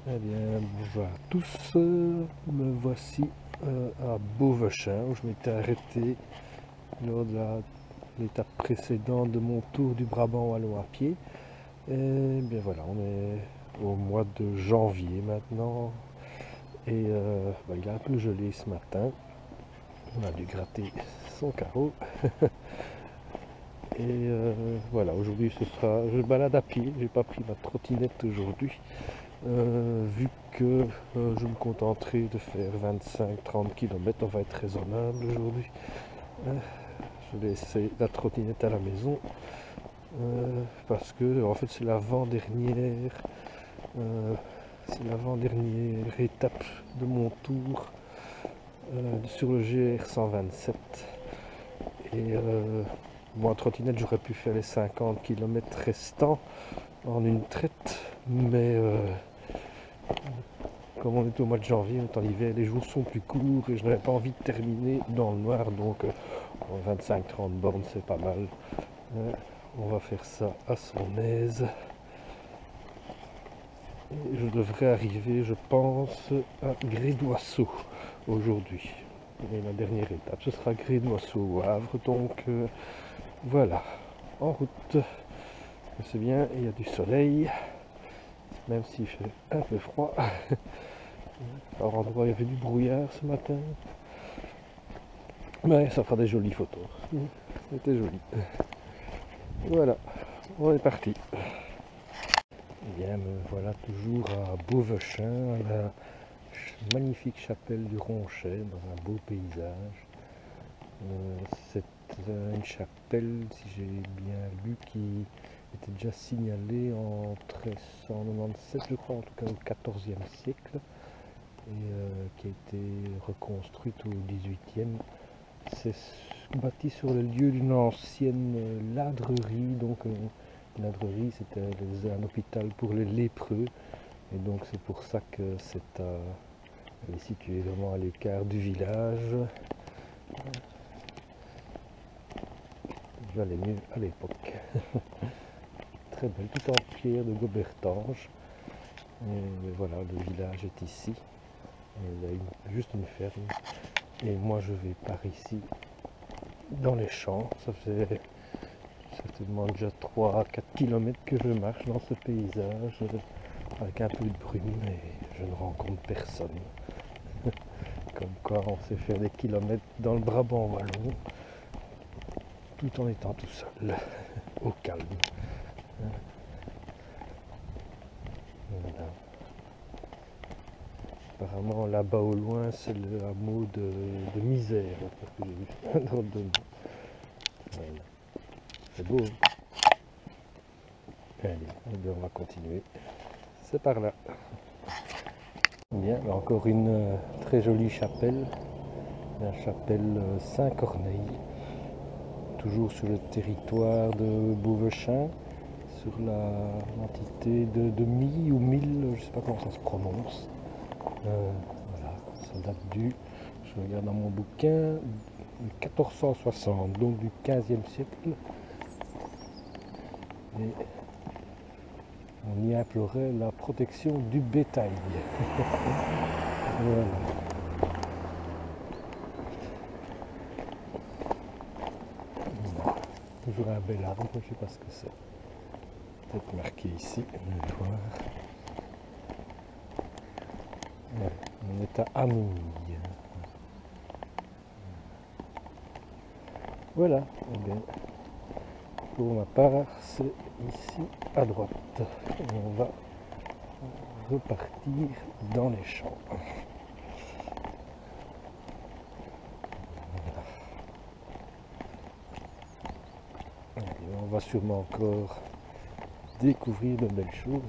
Eh bien, bonjour à tous, me voici à Beauvechin où je m'étais arrêté lors de l'étape précédente de mon tour du Brabant wallon à pied. Et bien voilà, on est au mois de janvier maintenant et il a un peu gelé ce matin, on a dû gratter son carreau. Et voilà, aujourd'hui je balade à pied, j'ai pas pris ma trottinette aujourd'hui. Vu que je me contenterai de faire 25-30 km, on va être raisonnable aujourd'hui. Je vais laisser la trottinette à la maison parce que en fait c'est l'avant-dernière étape de mon tour sur le GR 127. Et moi en trottinette j'aurais pu faire les 50 km restants en une traite, mais comme on est au mois de janvier, on est en hiver, les jours sont plus courts et je n'avais pas envie de terminer dans le noir, donc 25-30 bornes c'est pas mal. On va faire ça à son aise. Et je devrais arriver, je pense, à Grédoisseau aujourd'hui. Et la dernière étape, ce sera Grédoisseau au Havre, donc voilà, en route. C'est bien, il y a du soleil, même s'il fait un peu froid. Par endroit, il y avait du brouillard ce matin. Mais ça fera des jolies photos. C'était joli. Voilà, on est parti. Eh bien, me voilà toujours à Beauvechin, à la magnifique chapelle du Ronchet, dans un beau paysage. C'est une chapelle, si j'ai bien lu, qui était déjà signalée en 1397, je crois, en tout cas au XIVe siècle, et qui a été reconstruite au XVIIIe. C'est bâti sur le lieu d'une ancienne ladrerie. Donc une ladrerie, c'était un hôpital pour les lépreux, et donc c'est pour ça que elle est située vraiment à l'écart du village. J'allais mieux à l'époque. Très belle, tout en pierre de Gobertange. Et voilà, le village est ici. Il y a juste une ferme. Et moi je vais par ici dans les champs. Ça fait certainement déjà 3 à 4 km que je marche dans ce paysage avec un peu de brume et je ne rencontre personne. Comme quoi on sait faire des kilomètres dans le Brabant wallon tout en étant tout seul, au calme. Voilà. Apparemment là-bas au loin c'est le hameau de Misère, parce que j'ai vu un drôle de nom. Voilà. C'est beau. Allez, on va continuer. C'est par là. Bien, encore une très jolie chapelle, la chapelle Saint-Corneille, toujours sur le territoire de Beauvechin, sur l'entité de Mille ou Mille, je ne sais pas comment ça se prononce. Voilà, ça date je regarde dans mon bouquin, de 1460, donc du 15e siècle. Et on y implorait la protection du bétail. Voilà. Toujours un bel arbre, je ne sais pas ce que c'est. Peut-être marqué ici, on va voir. Ouais, on est à Amouille. Voilà, eh bien, pour ma part, c'est ici à droite. On va repartir dans les champs. Allez, on va sûrement encore découvrir de belles choses.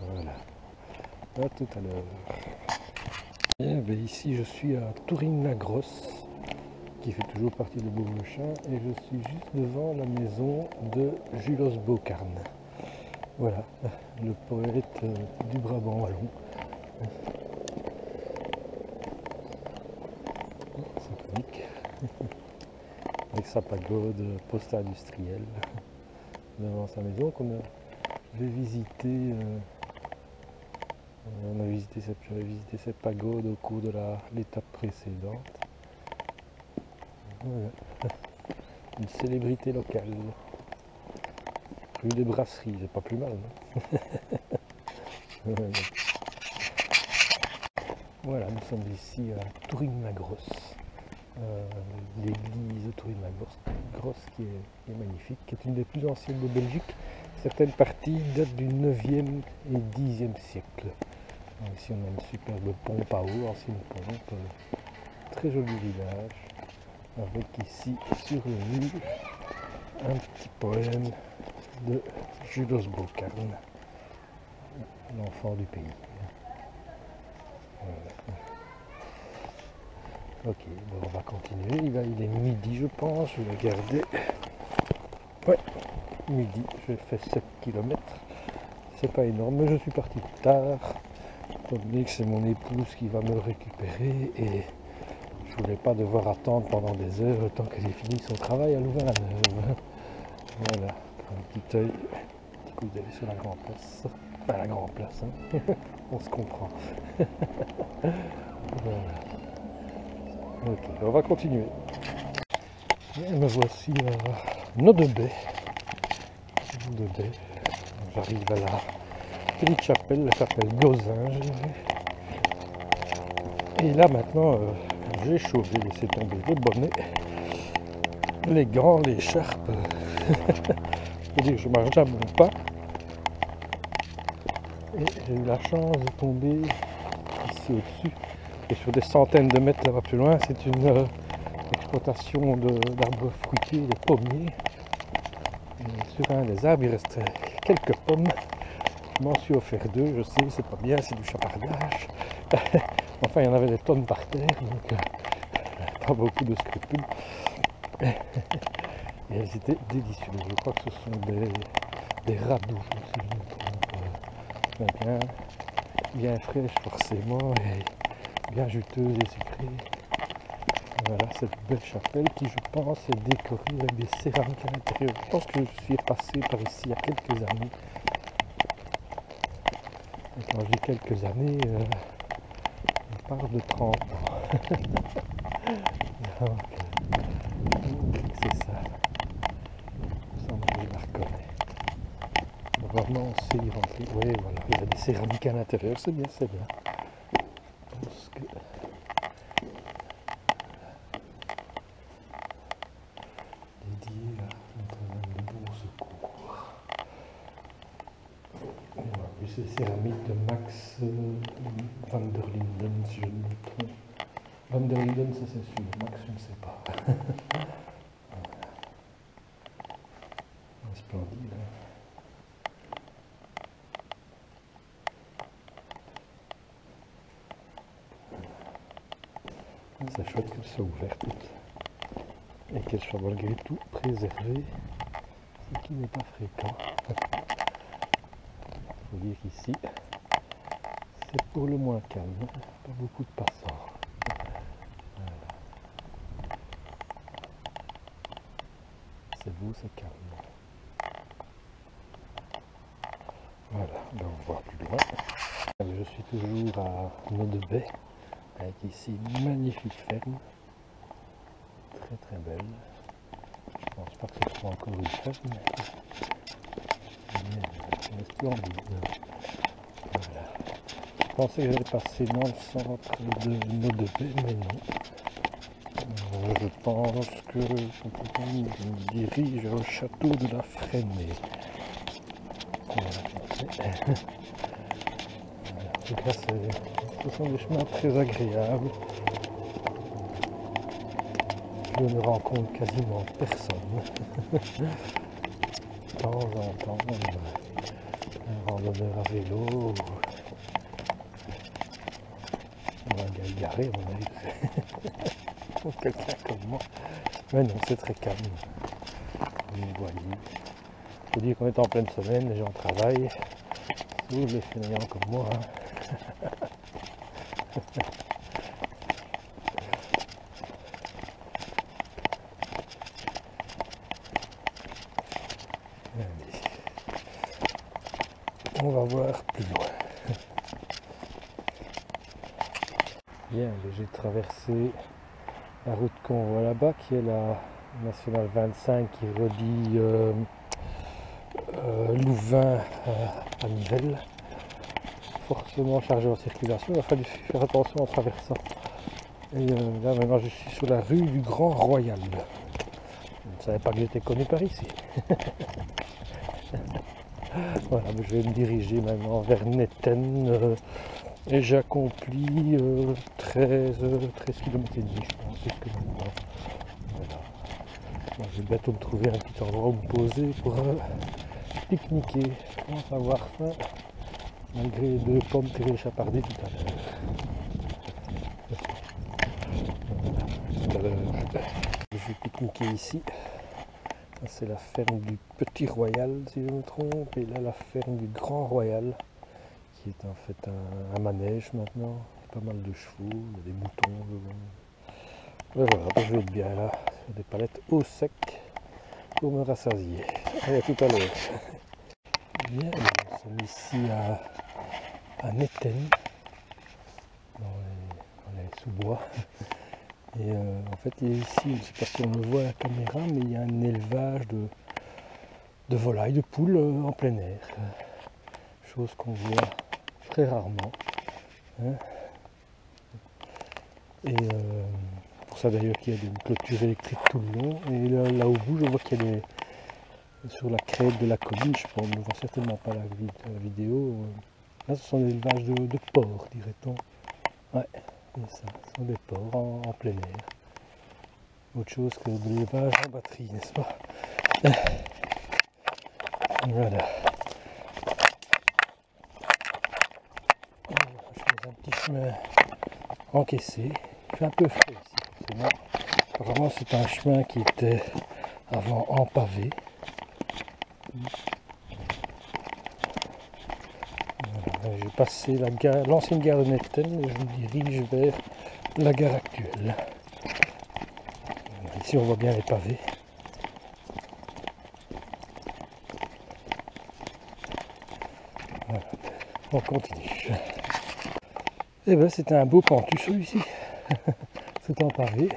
Voilà, à tout à l'heure. Bien, ben ici je suis à Tourine-la-Grosse, qui fait toujours partie de Beauvechin, et je suis juste devant la maison de Julos Beaucarne. Voilà, le poète du Brabant wallon. C'est comique. avec sa pagode post-industrielle devant sa maison j'avais visité. J'avais visité cette pagode au cours de l'étape précédente. Voilà. Une célébrité locale. Rue des Brasseries, c'est pas plus mal, non? Voilà, nous sommes ici à Tourine-la-Grosse. L'église de Tourine-la-Grosse qui est magnifique, qui est une des plus anciennes de Belgique. Certaines parties datent du 9e et 10e siècle. Donc ici on a une superbe pompe à eau, ancienne pompe, très joli village, avec ici sur le mur un petit poème de Jules Bocarn, l'enfant du pays. Voilà. Ok, bon, on va continuer. Il est midi, je pense. Je vais regarder. Ouais, midi. J'ai fait 7 km. C'est pas énorme, mais je suis parti tard. Étant donné que c'est mon épouse qui va me récupérer et je voulais pas devoir attendre pendant des heures le temps qu'elle ait fini son travail à Louvain-la-Neuve. Voilà, un petit œil, un petit coup d'œil sur la grande place. Enfin, la grande place, hein. On se comprend. Voilà. Ok, on va continuer. Et me voici à Nodebay. J'arrive à la petite chapelle, la chapelle Gauzinge. Et là maintenant, j'ai chaud, j'ai laissé tomber le bonnet, les gants, l'écharpe. Je veux dire, je marche à mon pas. Et j'ai eu la chance de tomber ici au-dessus. Et sur des centaines de mètres là-bas plus loin, c'est une exploitation d'arbres fruitiers, des pommiers. Et sur un des arbres, il restait quelques pommes. Je m'en suis offert 2, je sais, c'est pas bien, c'est du chapardage. Enfin, il y en avait des tonnes par terre, donc pas beaucoup de scrupules. Et elles étaient délicieuses. Je crois que ce sont des radoux, si je ne me trompe. Bien fraîches forcément, et bien juteuses et sucrées. Voilà cette belle chapelle qui, je pense, est décorée avec des céramiques à l'intérieur. Je pense que je suis passé par ici il y a quelques années. Et quand je dis quelques années, on parle de 30 ans. Donc, c'est ça. Il me semble que je la reconnais. Vraiment, on sait y rentrer. Oui, voilà, il y a des céramiques à l'intérieur, c'est bien, c'est bien. Je pense que... dédié à Notre-Dame de Bon Secours. Voilà, puis c'est céramique de Max van der Linden, si je ne me trompe. Van der Linden, ça c'est sûr. Max, je ne sais pas. Splendide. C'est chouette qu'elle soit ouverte et qu'elle soit malgré tout préservée, ce qui n'est pas fréquent. Il faut dire qu'ici, c'est pour le moins calme, pas beaucoup de passants. Voilà. C'est beau, c'est calme. Voilà, ben on voit plus loin. Je suis toujours à Nodebay, avec ici une magnifique ferme, très très belle. Je pense pas que ce soit encore une ferme, mais splendide. Voilà. Je pensais que j'allais passer dans le centre de Nodebay, mais non. Je pense que je me dirige vers le château de la Fresnay. Voilà. En tout cas, ce sont des chemins très agréables. Je ne rencontre quasiment personne. De temps en temps, un randonneur à vélo ou un gars garé, à mon avis. Pour quelqu'un comme moi. Mais non, c'est très calme. Vous voyez. Il faut dire qu'on est en pleine semaine, les gens travaillent. Ou les fainéants comme moi. on va voir plus loin. Bien, j'ai traversé la route qu'on voit là-bas, qui est la nationale 25 qui relie Louvain à Nivelles. Forcément chargé en circulation, il a fallu faire attention en traversant. Et là maintenant je suis sur la rue du Grand Royal. Je ne savais pas que j'étais connu par ici. Voilà, je vais me diriger maintenant vers Netten et j'accomplis 13 km et demi, je pense que maintenant. Voilà. Bon, je vais bientôt me trouver un petit endroit où me poser pour pique-niquer. Je commence à avoir faim malgré les 2 pommes que j'ai chapardées tout à l'heure. Je vais pique-niquer ici. C'est la ferme du Petit Royal si je me trompe, et là la ferme du Grand Royal qui est en fait un manège maintenant, pas mal de chevaux, il y a des moutons. Et voilà, je vais être bien là, sur des palettes au sec pour me rassasier. Allez, à tout à l'heure. Bien, nous sommes ici à Netten, dans les sous-bois. Et en fait, ici, je ne sais pas si on le voit à la caméra, mais il y a un élevage de volailles, de poules en plein air. Chose qu'on voit très rarement. Hein. Et pour ça d'ailleurs qu'il y a une clôture électrique tout le long. Et là au bout, je vois qu'il y a sur la crête de la colline, je ne vois certainement pas la vidéo. Là, ce sont des élevages de porcs, dirait-on. Ouais. C'est ça, ce sont des porcs en plein air. Autre chose que de l'élevage en batterie, n'est-ce pas? Voilà. Je fais un petit chemin encaissé. Il fait un peu frais ici, forcément. Apparemment, c'est un chemin qui était avant en pavé. Voilà. J'ai passé l'ancienne gare de Netten et je me dirige vers la gare actuelle. Ici on voit bien les pavés. Voilà. On continue. Et bien c'était un beau pentu celui-ci. C'est en pavé.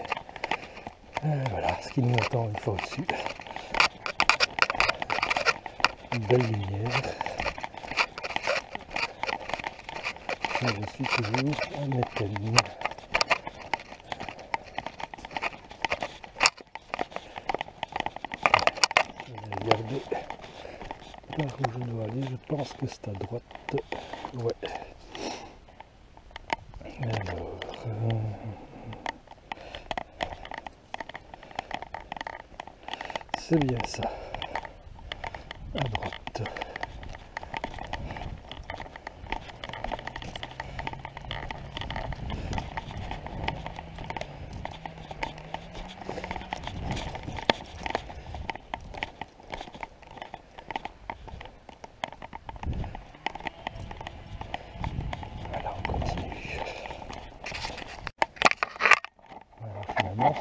Voilà ce qui nous attend une fois au-dessus. Une belle lumière. Et je suis toujours à Netten. Regardez par où je dois aller, je pense que c'est à droite. Ouais. Alors, c'est bien ça. À droite.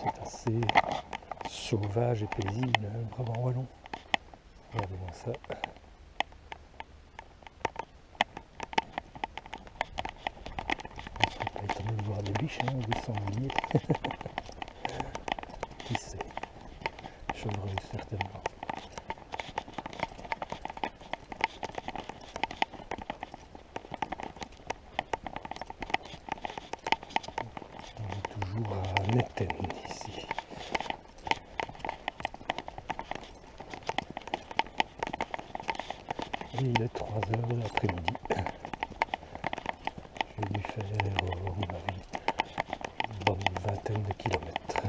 C'est assez sauvage et paisible, hein, le Brabant wallon. Regardez-moi ça. On serait pas étonné de voir des biches, hein, des sangliers. Qui sait? Chevreuil certainement. On est toujours à Netten ici. Et il est 3 h de l'après-midi. J'ai dû faire, à mon avis, une bonne vingtaine de kilomètres.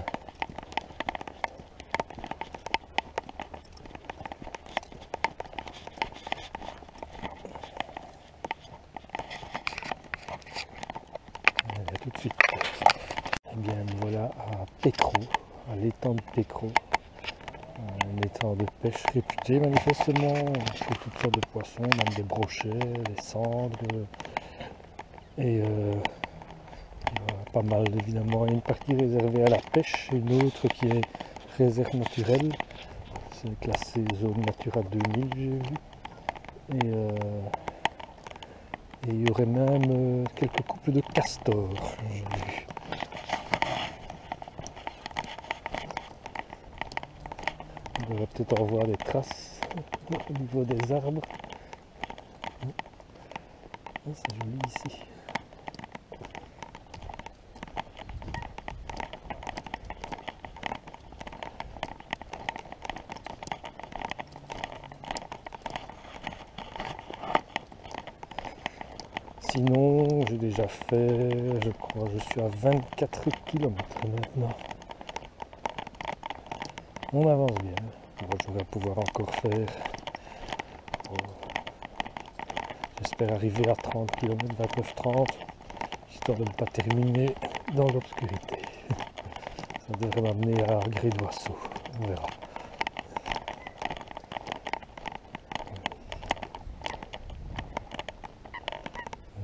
Allez, tout de suite. Eh bien, nous voilà à Pécro, à l'étang de Pécro. Un étang de pêche réputé manifestement, on trouve toutes sortes de poissons, même des brochets, des cendres, et pas mal évidemment. Il y a une partie réservée à la pêche, et une autre qui est réserve naturelle, c'est classé zone Natura 2000 j'ai vu, et Et il y aurait même quelques couples de castors, j'ai vu. On devrait peut-être en voir des traces au niveau des arbres. Ah, c'est joli ici. Sinon, j'ai déjà fait, je crois, je suis à 24 km maintenant. On avance bien. Bon, je vais pouvoir encore faire. Bon, j'espère arriver à 30 km, 29-30, histoire de ne pas terminer dans l'obscurité. Ça devrait m'amener à Grès d'Oiseau. On verra.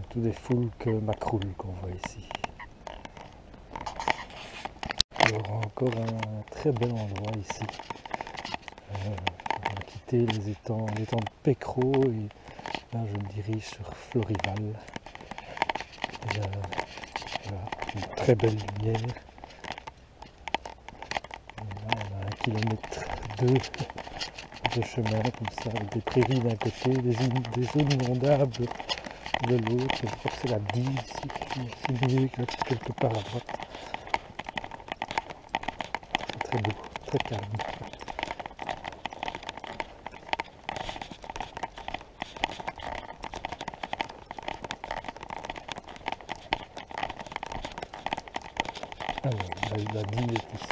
Tout des foulques macroules qu'on voit ici. Il y aura encore un très bel endroit ici. On va quitter les étangs de Pécrot et là je me dirige sur Florival. Il y a voilà, une très belle lumière. Et là on a 1,2 km de chemin comme ça, avec des prairies d'un côté, des zones inondables de l'autre. Je crois que c'est la Dille ici qui est quelque part à droite. C'est très beau, très calme. Alors, la Dille est ici.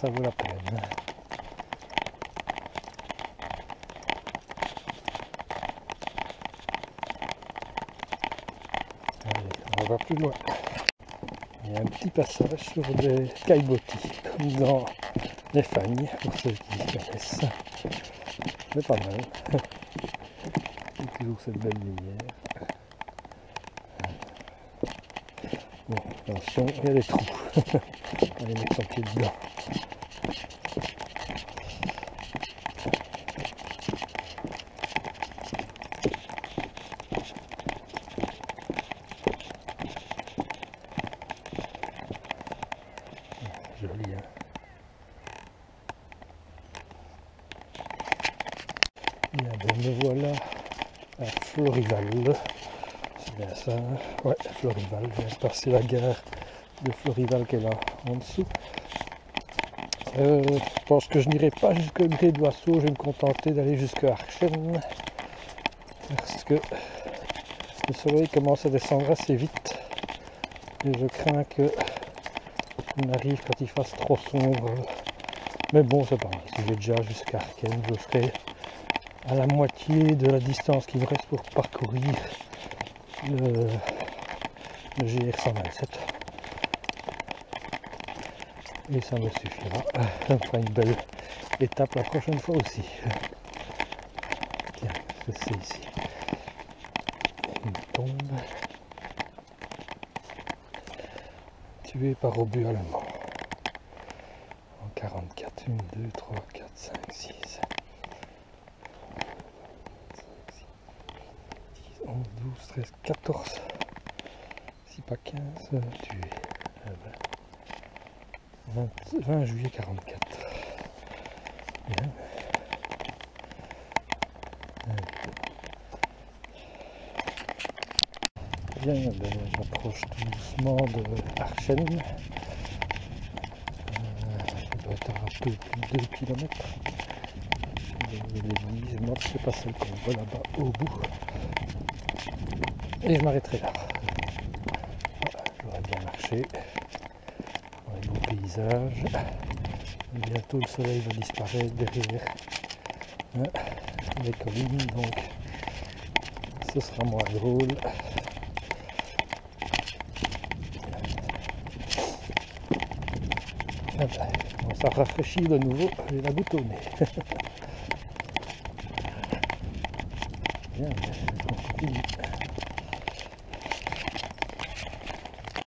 Ça vaut la peine. Allez, on va plus loin. Il y a un petit passage sur des caillebotis, comme dans les Fagnes, pour ceux qui connaissent. C'est pas mal. Il y a toujours cette belle lumière. Bon, attention, il y a des trous. On va aller mettre son pied dedans. Joli, hein. Bien, ben me voilà à Florival. C'est bien ça, hein. Ouais, Florival. Je viens de passer la gare de Florival qui est là en dessous. Je pense que je n'irai pas jusque Grès d'Oiseau, je vais me contenter d'aller jusqu'à Archen parce que le soleil commence à descendre assez vite et je crains que on arrive quand il fasse trop sombre. Mais bon, c'est pas grave, si je vais déjà jusqu'à Archen, je serai à la moitié de la distance qu'il me reste pour parcourir le GR 127. Et ça me suffira. Ça me fera une belle étape la prochaine fois aussi. Tiens, c'est ici. Une tombe. Tué par obus allemand. En 44. 1, 2, 3, 4, 5, 6. 10, 11, 12, 13, 14. Si pas 15, tué. 20 juillet 44. Bien. Bien, ben, j'approche tout doucement de Archen. Je dois être à un peu plus de 2 km. L'église, non, c'est pas celle qu'on voit là-bas au bout. Et je m'arrêterai là. Voilà, j'aurais bien marché. Un beau paysage. Bientôt le soleil va disparaître derrière les collines, donc ce sera moins drôle. Ah ben, bon, ça rafraîchit de nouveau, j'ai la goutte au nez. Bien, bien.